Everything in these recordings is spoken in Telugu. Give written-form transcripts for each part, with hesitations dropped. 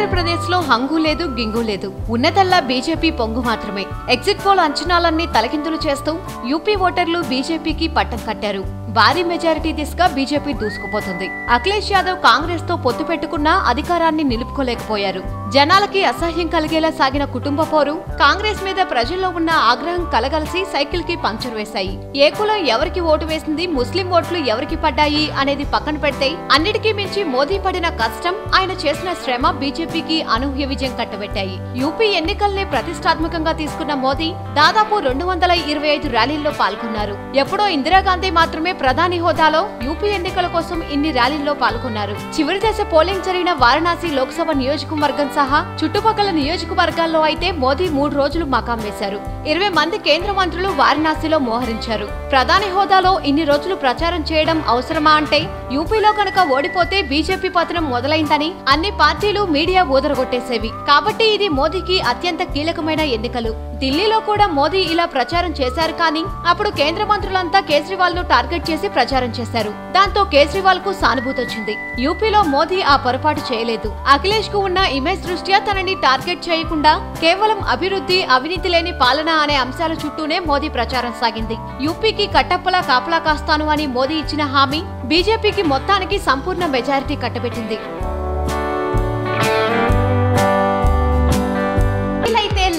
ఉత్తరప్రదేశ్ లో హంగు లేదు గింగు లేదు, ఉన్నదల్లా బీజేపీ పొంగు మాత్రమే. ఎగ్జిట్ పోల్ అంచనాలన్నీ తలకిందులు చేస్తూ యూపీ ఓటర్లు బీజేపీకి పట్టం కట్టారు. భారీ మెజారిటీ దిశగా బీజేపీ దూసుకుపోతుంది. అఖిలేష్ యాదవ్ కాంగ్రెస్ తో పొత్తు పెట్టుకున్నా అధికారాన్ని నిలుపుకోలేకపోయారు. జనాలకి అసహ్యం కలిగేలా సాగిన కుటుంబ పోరు, కాంగ్రెస్ మీద ప్రజల్లో ఉన్న ఆగ్రహం కలగలిసి సైకిల్ కి పంక్చర్ వేశాయి. ఏ కులం ఎవరికి ఓటు వేసింది, ముస్లిం ఓట్లు ఎవరికి పడ్డాయి అనేది పక్కన పెడితే, అన్నిటికీ మించి మోదీ పడిన కష్టం, ఆయన చేసిన శ్రమ బీజేపీకి అనూహ్య విజయం కట్టబెట్టాయి. యూపీ ఎన్నికల్ని ప్రతిష్టాత్మకంగా తీసుకున్న మోదీ దాదాపు 225 ర్యాలీల్లో పాల్గొన్నారు. ఎప్పుడో ఇందిరాగాంధీ మాత్రమే ప్రధాని హోదాలో యూపీ ఎన్నికల కోసం ఇన్ని ర్యాలీల్లో పాల్గొన్నారు. చివరి దశ పోలింగ్ జరిగిన వారణాసి లోక్సభ నియోజకవర్గం సహా చుట్టుపక్కల నియోజకవర్గాల్లో అయితే మోదీ 3 రోజులు మకాం వేశారు. 20 మంది కేంద్ర మంత్రులు వారణాసిలో మోహరించారు. ప్రధాని హోదాలో ఇన్ని రోజులు ప్రచారం చేయడం అవసరమా అంటే, యూపీలో కనుక ఓడిపోతే బీజేపీ పతనం మొదలైందని అన్ని పార్టీలు మీడియా ఊదరగొట్టేసేవి. కాబట్టి ఇది మోదీకి అత్యంత కీలకమైన ఎన్నికలు. ఢిల్లీలో కూడా మోదీ ఇలా ప్రచారం చేశారు. కానీ అప్పుడు కేంద్ర మంత్రులంతా కేజ్రీవాల్ ను టార్గెట్ చేసి ప్రచారం చేశారు. దాంతో కేజ్రీవాల్ కు సానుభూతి వచ్చింది. యూపీలో మోదీ ఆ పొరపాటు చేయలేదు. అఖిలేష్ కు ఉన్న ఇమేజ్ దృష్ట్యా తనని టార్గెట్ చేయకుండా కేవలం అభివృద్ధి, అవినీతి లేని పాలన అనే అంశాల చుట్టూనే మోదీ ప్రచారం సాగింది. యూపీకి కట్టప్పలా కాపలా కాస్తాను అని మోదీ ఇచ్చిన హామీ బీజేపీకి మొత్తానికి సంపూర్ణ మెజారిటీ కట్టబెట్టింది.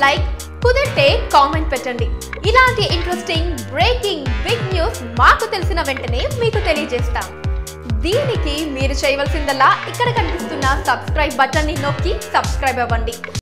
లైక్ కుదిరితే కామెంట్ పెట్టండి. ఇలాంటి ఇంట్రెస్టింగ్ బ్రేకింగ్ బిగ్ న్యూస్ మాకు తెలిసిన వెంటనే మీకు తెలియజేస్తాం. దీనికి మీరు చేయవలసిందల్లా ఇక్కడ కనిపిస్తున్న సబ్స్క్రైబ్ బటన్ ని నొక్కి సబ్స్క్రైబ్ అవ్వండి.